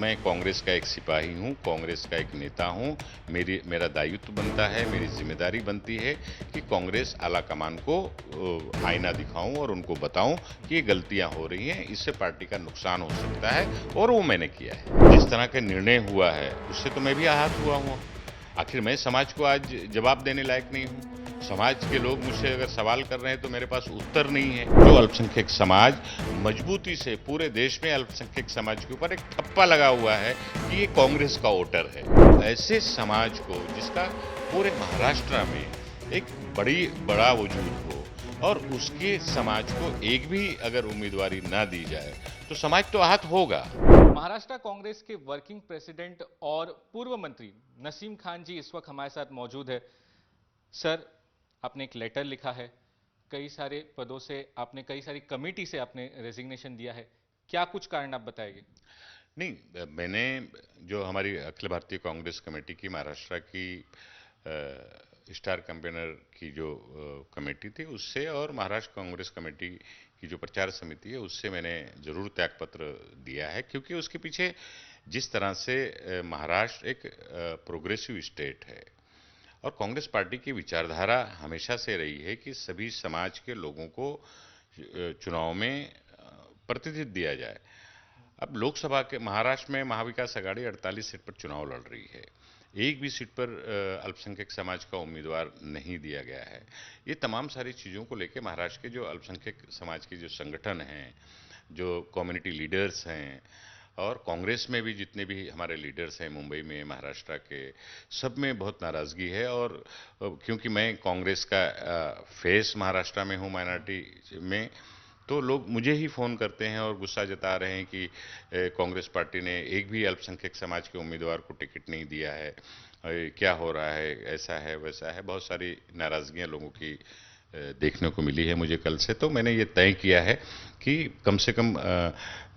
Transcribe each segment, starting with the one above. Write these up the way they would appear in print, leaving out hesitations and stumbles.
मैं कांग्रेस का एक सिपाही हूं, कांग्रेस का एक नेता हूं। मेरा दायित्व बनता है, मेरी जिम्मेदारी बनती है कि कांग्रेस आलाकमान को आईना दिखाऊं और उनको बताऊं कि ये गलतियां हो रही हैं, इससे पार्टी का नुकसान हो सकता है, और वो मैंने किया है। जिस तरह का निर्णय हुआ है उससे तो मैं भी आहत हुआ हूं। आखिर मैं समाज को आज जवाब देने लायक नहीं हूं। समाज के लोग मुझसे अगर सवाल कर रहे हैं तो मेरे पास उत्तर नहीं है। जो अल्पसंख्यक समाज मजबूती से पूरे देश में अल्पसंख्यक समाज के ऊपर एक ठप्पा लगा हुआ है कि ये कांग्रेस का वोटर है, ऐसे समाज को जिसका पूरे महाराष्ट्र में एक बड़ा वजूद हो और उसके समाज को एक भी अगर उम्मीदवारी ना दी जाए तो समाज तो आहत होगा। महाराष्ट्र कांग्रेस के वर्किंग प्रेसिडेंट और पूर्व मंत्री नसीम खान जी इस वक्त हमारे साथ मौजूद है। सर, आपने एक लेटर लिखा है, कई सारे पदों से आपने, कई सारी कमेटी से आपने रेजिग्नेशन दिया है, क्या कुछ कारण आप बताएंगे? नहीं, मैंने जो हमारी अखिल भारतीय कांग्रेस कमेटी की महाराष्ट्र की स्टार कैंपेनर की जो कमेटी थी उससे, और महाराष्ट्र कांग्रेस कमेटी की जो प्रचार समिति है उससे मैंने जरूर त्यागपत्र दिया है, क्योंकि उसके पीछे जिस तरह से महाराष्ट्र एक प्रोग्रेसिव स्टेट है और कांग्रेस पार्टी की विचारधारा हमेशा से रही है कि सभी समाज के लोगों को चुनाव में प्रतिनिधित्व दिया जाए। अब लोकसभा के महाराष्ट्र में महाविकास आघाड़ी 48 सीट पर चुनाव लड़ रही है, एक भी सीट पर अल्पसंख्यक समाज का उम्मीदवार नहीं दिया गया है। ये तमाम सारी चीज़ों को लेकर महाराष्ट्र के जो अल्पसंख्यक समाज के जो संगठन हैं, जो कम्युनिटी लीडर्स हैं, और कांग्रेस में भी जितने भी हमारे लीडर्स हैं मुंबई में, महाराष्ट्र के, सब में बहुत नाराज़गी है। और क्योंकि मैं कांग्रेस का फेस महाराष्ट्र में हूँ माइनॉरिटी में, तो लोग मुझे ही फ़ोन करते हैं और गुस्सा जता रहे हैं कि कांग्रेस पार्टी ने एक भी अल्पसंख्यक समाज के उम्मीदवार को टिकट नहीं दिया है, क्या हो रहा है, ऐसा है वैसा है। बहुत सारी नाराज़गियां लोगों की देखने को मिली है मुझे कल से। तो मैंने ये तय किया है कि कम से कम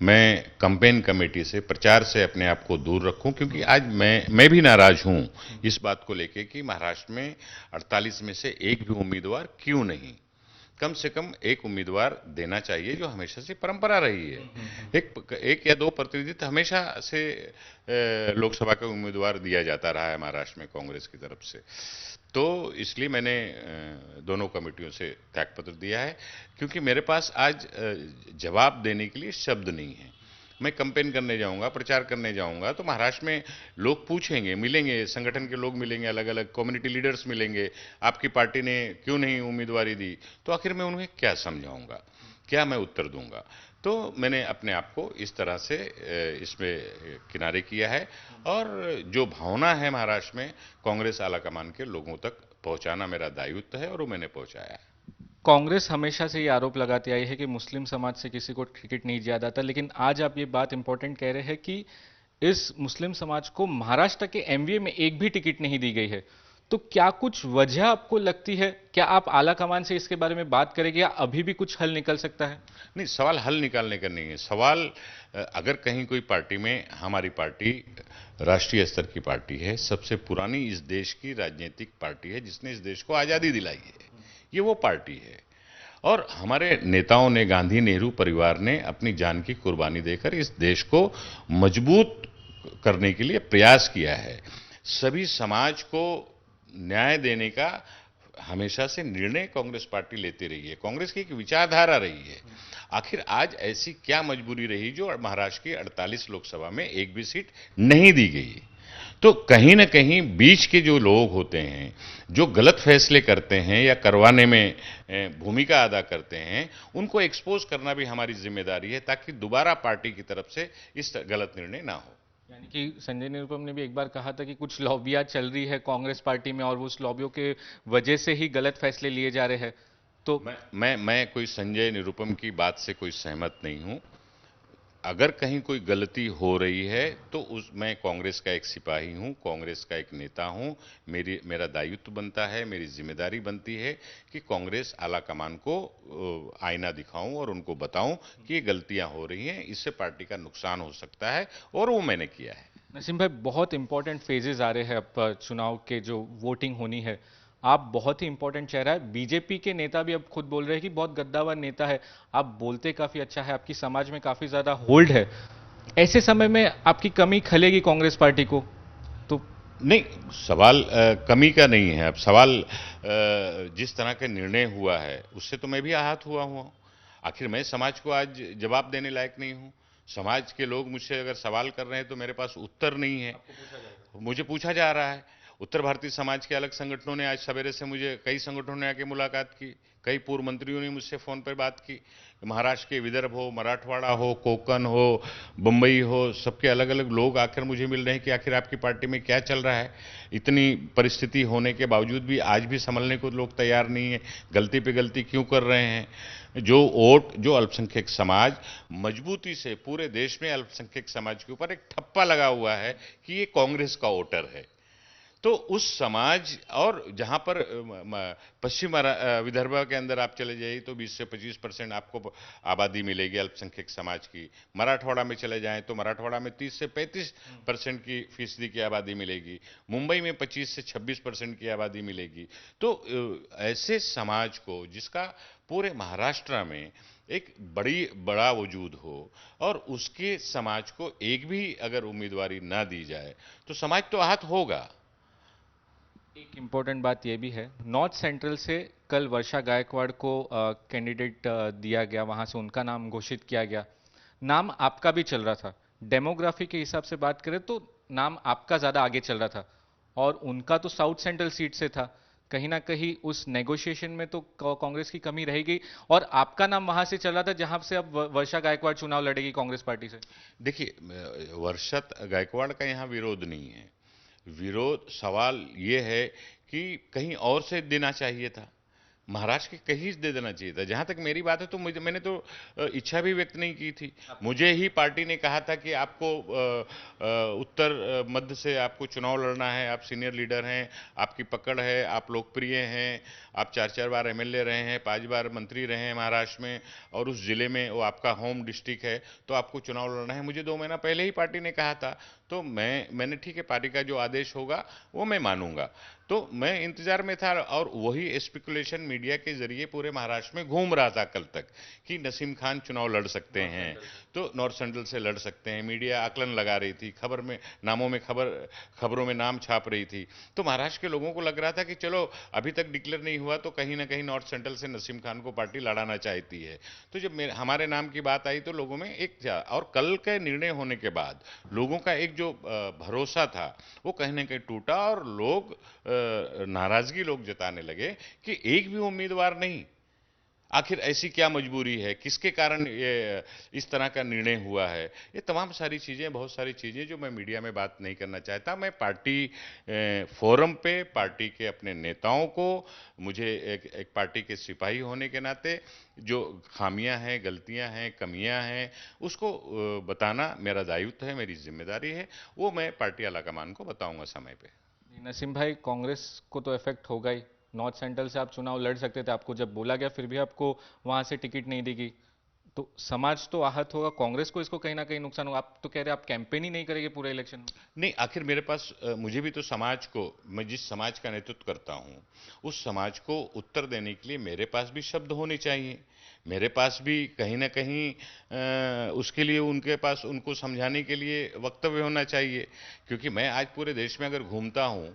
मैं कैंपेन कमेटी से, प्रचार से अपने आप को दूर रखूं, क्योंकि आज मैं भी नाराज हूं इस बात को लेके कि महाराष्ट्र में 48 में से एक भी उम्मीदवार क्यों नहीं। कम से कम एक उम्मीदवार देना चाहिए, जो हमेशा से परंपरा रही है। एक या दो प्रतिनिधित्व हमेशा से लोकसभा का उम्मीदवार दिया जाता रहा है महाराष्ट्र में कांग्रेस की तरफ से। तो इसलिए मैंने दोनों कमेटियों से त्यागपत्र दिया है, क्योंकि मेरे पास आज जवाब देने के लिए शब्द नहीं है। मैं कैंपेन करने जाऊंगा, प्रचार करने जाऊंगा, तो महाराष्ट्र में लोग पूछेंगे, मिलेंगे, संगठन के लोग मिलेंगे, अलग अलग कम्युनिटी लीडर्स मिलेंगे, आपकी पार्टी ने क्यों नहीं उम्मीदवारी दी। तो आखिर मैं उन्हें क्या समझाऊंगा, क्या मैं उत्तर दूंगा। तो मैंने अपने आप को इस तरह से इसमें किनारे किया है, और जो भावना है महाराष्ट्र में कांग्रेस आलाकमान के लोगों तक पहुंचाना मेरा दायित्व है, और वो मैंने पहुंचाया है। कांग्रेस हमेशा से ये आरोप लगाती आई है कि मुस्लिम समाज से किसी को टिकट नहीं दिया जाता, लेकिन आज आप ये बात इंपॉर्टेंट कह रहे हैं कि इस मुस्लिम समाज को महाराष्ट्र के एमवीए में एक भी टिकट नहीं दी गई है। तो क्या कुछ वजह आपको लगती है? क्या आप आला कमान से इसके बारे में बात करेंगे, या अभी भी कुछ हल निकल सकता है? नहीं, सवाल हल निकालने का नहीं है। सवाल, अगर कहीं कोई पार्टी में, हमारी पार्टी राष्ट्रीय स्तर की पार्टी है, सबसे पुरानी इस देश की राजनीतिक पार्टी है, जिसने इस देश को आज़ादी दिलाई है, ये वो पार्टी है। और हमारे नेताओं ने, गांधी नेहरू परिवार ने अपनी जान की कुर्बानी देकर इस देश को मजबूत करने के लिए प्रयास किया है। सभी समाज को न्याय देने का हमेशा से निर्णय कांग्रेस पार्टी लेती रही है, कांग्रेस की एक विचारधारा रही है। आखिर आज ऐसी क्या मजबूरी रही जो महाराष्ट्र की 48 लोकसभा में एक भी सीट नहीं दी गई। तो कहीं ना कहीं बीच के जो लोग होते हैं, जो गलत फैसले करते हैं या करवाने में भूमिका अदा करते हैं, उनको एक्सपोज करना भी हमारी जिम्मेदारी है, ताकि दोबारा पार्टी की तरफ से इस गलत निर्णय ना हो। यानी कि संजय निरुपम ने भी एक बार कहा था कि कुछ लॉबियां चल रही है कांग्रेस पार्टी में, और उस लॉबियों के वजह से ही गलत फैसले लिए जा रहे हैं। तो मैं कोई संजय निरुपम की बात से कोई सहमत नहीं हूं। अगर कहीं कोई गलती हो रही है तो मैं कांग्रेस का एक सिपाही हूं, कांग्रेस का एक नेता हूं। मेरा दायित्व बनता है, मेरी जिम्मेदारी बनती है कि कांग्रेस आलाकमान को आईना दिखाऊं और उनको बताऊं कि ये गलतियां हो रही हैं, इससे पार्टी का नुकसान हो सकता है, और वो मैंने किया है। नसीम भाई, बहुत इंपॉर्टेंट फेजेस आ रहे हैं अब चुनाव के, जो वोटिंग होनी है। आप बहुत ही इंपॉर्टेंट चेहरा है, बीजेपी के नेता भी अब खुद बोल रहे हैं कि बहुत गद्दावर नेता है। आप बोलते काफी अच्छा है, आपकी समाज में काफी ज्यादा होल्ड है। ऐसे समय में आपकी कमी खलेगी कांग्रेस पार्टी को तो? नहीं, सवाल कमी का नहीं है। अब सवाल जिस तरह का निर्णय हुआ है उससे तो मैं भी आहत हुआ हूँ। आखिर मैं समाज को आज जवाब देने लायक नहीं हूँ। समाज के लोग मुझसे अगर सवाल कर रहे हैं तो मेरे पास उत्तर नहीं है। मुझे पूछा जा रहा है। उत्तर भारतीय समाज के अलग संगठनों ने आज सवेरे से मुझे, कई संगठनों ने आके मुलाकात की, कई पूर्व मंत्रियों ने मुझसे फ़ोन पर बात की। महाराष्ट्र के विदर्भ हो, मराठवाड़ा हो, कोंकण हो, बम्बई हो, सबके अलग अलग लोग आकर मुझे मिल रहे हैं कि आखिर आपकी पार्टी में क्या चल रहा है। इतनी परिस्थिति होने के बावजूद भी आज भी संभलने को लोग तैयार नहीं है। गलती पे गलती क्यों कर रहे हैं? जो अल्पसंख्यक समाज मजबूती से पूरे देश में अल्पसंख्यक समाज के ऊपर एक ठप्पा लगा हुआ है कि ये कांग्रेस का वोटर है, तो उस समाज, और जहां पर पश्चिम विदर्भ के अंदर आप चले जाइए तो 20 से 25% आपको आबादी मिलेगी अल्पसंख्यक समाज की। मराठवाड़ा में चले जाएं तो मराठवाड़ा में 30 से 35% की फीसदी की आबादी मिलेगी। मुंबई में 25 से 26% की आबादी मिलेगी। तो ऐसे समाज को, जिसका पूरे महाराष्ट्र में एक बड़ा वजूद हो, और उसके समाज को एक भी अगर उम्मीदवारी ना दी जाए तो समाज तो आहत होगा। एक इम्पोर्टेंट बात यह भी है, नॉर्थ सेंट्रल से कल वर्षा गायकवाड़ को कैंडिडेट दिया गया, वहां से उनका नाम घोषित किया गया। नाम आपका भी चल रहा था। डेमोग्राफी के हिसाब से बात करें तो नाम आपका ज्यादा आगे चल रहा था, और उनका तो साउथ सेंट्रल सीट से था। कहीं ना कहीं उस नेगोशिएशन में तो कांग्रेस की कमी रहेगी, और आपका नाम वहां से चल रहा था जहां से अब वर्षा गायकवाड़ चुनाव लड़ेगी कांग्रेस पार्टी से। देखिए, वर्षा गायकवाड़ का यहाँ विरोध नहीं है। विरोध, सवाल ये है कि कहीं और से देना चाहिए था, महाराष्ट्र के कहीं दे देना चाहिए था। जहां तक मेरी बात है तो मैंने तो इच्छा भी व्यक्त नहीं की थी। मुझे ही पार्टी ने कहा था कि आपको उत्तर मध्य से आपको चुनाव लड़ना है, आप सीनियर लीडर हैं, आपकी पकड़ है, आप लोकप्रिय हैं, आप 4 बार एमएलए रहे हैं, 5 बार मंत्री रहे हैं महाराष्ट्र में, और उस जिले में वो आपका होम डिस्ट्रिक्ट है, तो आपको चुनाव लड़ना है। मुझे 2 महीना पहले ही पार्टी ने कहा था। तो मैंने ठीक है, पार्टी का जो आदेश होगा वो मैं मानूंगा। तो मैं इंतजार में था, और वही स्पेकुलेशन मीडिया के जरिए पूरे महाराष्ट्र में घूम रहा था कल तक कि नसीम खान चुनाव लड़ सकते हैं, तो नॉर्थ सेंट्रल से लड़ सकते हैं। मीडिया आकलन लगा रही थी, खबर में, नामों में खबरों में नाम छाप रही थी। तो महाराष्ट्र के लोगों को लग रहा था कि चलो अभी तक डिक्लेयर नहीं हुआ तो कहीं ना कहीं नॉर्थ सेंट्रल से नसीम खान को पार्टी लड़ाना चाहती है। तो जब हमारे नाम की बात आई तो लोगों में एक, और कल के निर्णय होने के बाद लोगों का एक जो भरोसा था वो कहीं ना कहीं टूटा, और लोग नाराजगी लोग जताने लगे कि एक भी उम्मीदवार नहीं। आखिर ऐसी क्या मजबूरी है, किसके कारण ये इस तरह का निर्णय हुआ है? ये तमाम सारी चीजें, बहुत सारी चीजें जो मैं मीडिया में बात नहीं करना चाहता। मैं पार्टी फोरम पे पार्टी के अपने नेताओं को, मुझे एक पार्टी के सिपाही होने के नाते जो खामियां हैं, गलतियां हैं, कमियां हैं, उसको बताना मेरा दायित्व है, मेरी जिम्मेदारी है। वो मैं पार्टी आलाकमान को बताऊंगा समय पे। नसीम भाई, कांग्रेस को तो इफेक्ट होगा ही। नॉर्थ सेंट्रल से आप चुनाव लड़ सकते थे, आपको जब बोला गया फिर भी आपको वहां से टिकट नहीं देगी, तो समाज तो आहत होगा, कांग्रेस को इसको कहीं ना कहीं नुकसान होगा। आप तो कह रहे हैं आप कैंपेन ही नहीं करेंगे पूरे इलेक्शन में। नहीं, आखिर मेरे पास मुझे भी तो समाज को, मैं जिस समाज का नेतृत्व करता हूं उस समाज को उत्तर देने के लिए मेरे पास भी शब्द होने चाहिए। मेरे पास भी कहीं ना कहीं उसके लिए उनके पास, उनको समझाने के लिए वक्तव्य होना चाहिए। क्योंकि मैं आज पूरे देश में अगर घूमता हूं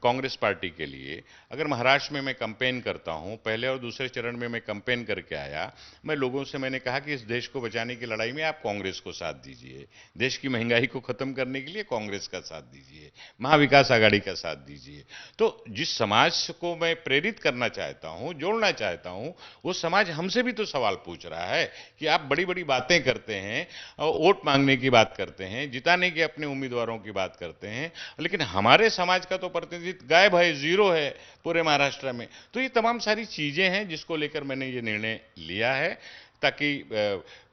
कांग्रेस पार्टी के लिए, अगर महाराष्ट्र में मैं कैंपेन करता हूं, पहले और दूसरे चरण में मैं कैंपेन करके आया, मैं लोगों से मैंने कहा कि इस देश को बचाने की लड़ाई में आप कांग्रेस को साथ दीजिए, देश की महंगाई को खत्म करने के लिए कांग्रेस का साथ दीजिए, महाविकास आघाड़ी का साथ दीजिए। तो जिस समाज को मैं प्रेरित करना चाहता हूं, जोड़ना चाहता हूं, वो समाज हमसे भी तो सवाल पूछ रहा है कि आप बड़ी बड़ी बातें करते हैं, वोट मांगने की बात करते हैं, जिताने की अपने उम्मीदवारों की बात करते हैं, लेकिन हमारे समाज का तो प्रतिनिधित्व गायब है, जीरो है पूरे महाराष्ट्र में। तो ये तमाम सारी चीजें हैं जिसको लेकर मैंने ये निर्णय लिया है, ताकि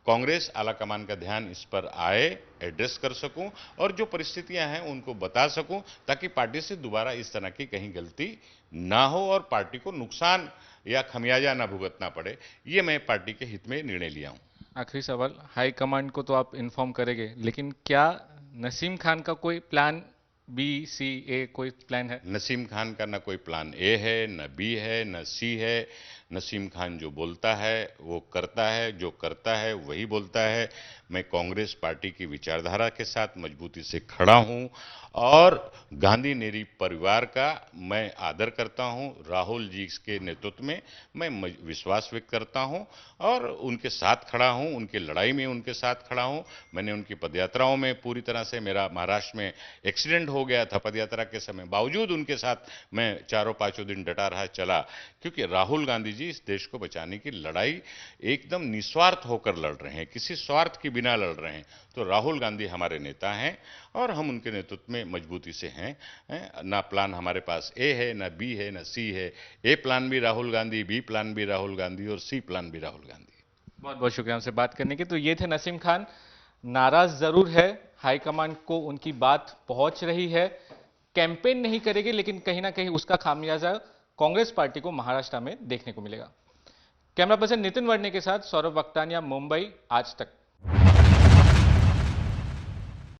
कांग्रेस आलाकमान का ध्यान इस पर आए, एड्रेस कर सकूं, और जो परिस्थितियां हैं उनको बता सकूं, ताकि पार्टी से दोबारा इस तरह की कहीं गलती ना हो और पार्टी को नुकसान या खमियाजा ना भुगतना पड़े। ये मैं पार्टी के हित में निर्णय लिया हूं। आखिरी सवाल, हाईकमांड को तो आप इन्फॉर्म करेंगे, लेकिन क्या नसीम खान का कोई प्लान बी, सी, ए, कोई प्लान है? नसीम खान का ना कोई प्लान ए है, न बी है, न सी है। नसीम खान जो बोलता है वो करता है, जो करता है वही बोलता है। मैं कांग्रेस पार्टी की विचारधारा के साथ मजबूती से खड़ा हूं और गांधी नेरी परिवार का मैं आदर करता हूं। राहुल जी के नेतृत्व में मैं विश्वास व्यक्त करता हूं और उनके साथ खड़ा हूं, उनकी लड़ाई में उनके साथ खड़ा हूं। मैंने उनकी पदयात्राओं में पूरी तरह से, मेरा महाराष्ट्र में एक्सीडेंट हो गया था पदयात्रा के समय, बावजूद उनके साथ मैं चारों पांचों दिन डटा रहा, चला, क्योंकि राहुल गांधी जी इस देश को बचाने की लड़ाई एकदम निस्वार्थ होकर लड़ रहे हैं, किसी स्वार्थ के बिना लड़ रहे हैं। तो राहुल गांधी हमारे नेता हैं और हम उनके नेतृत्व में मजबूती से हैं। ना प्लान हमारे पास ए है, ना बी है, ना सी है। ए प्लान भी राहुल गांधी, बी प्लान भी राहुल गांधी और सी प्लान भी राहुल गांधी। बहुत बहुत शुक्रिया हमसे बात करने के। तो ये थे नसीम खान। नाराज जरूर है, हाईकमांड को उनकी बात पहुंच रही है, कैंपेन नहीं करेगी, लेकिन कहीं ना कहीं उसका खामियाजा कांग्रेस पार्टी को महाराष्ट्र में देखने को मिलेगा। कैमरा पर्सन नितिन वर्णे के साथ सौरभ वक्तानिया, मुंबई, आज तक।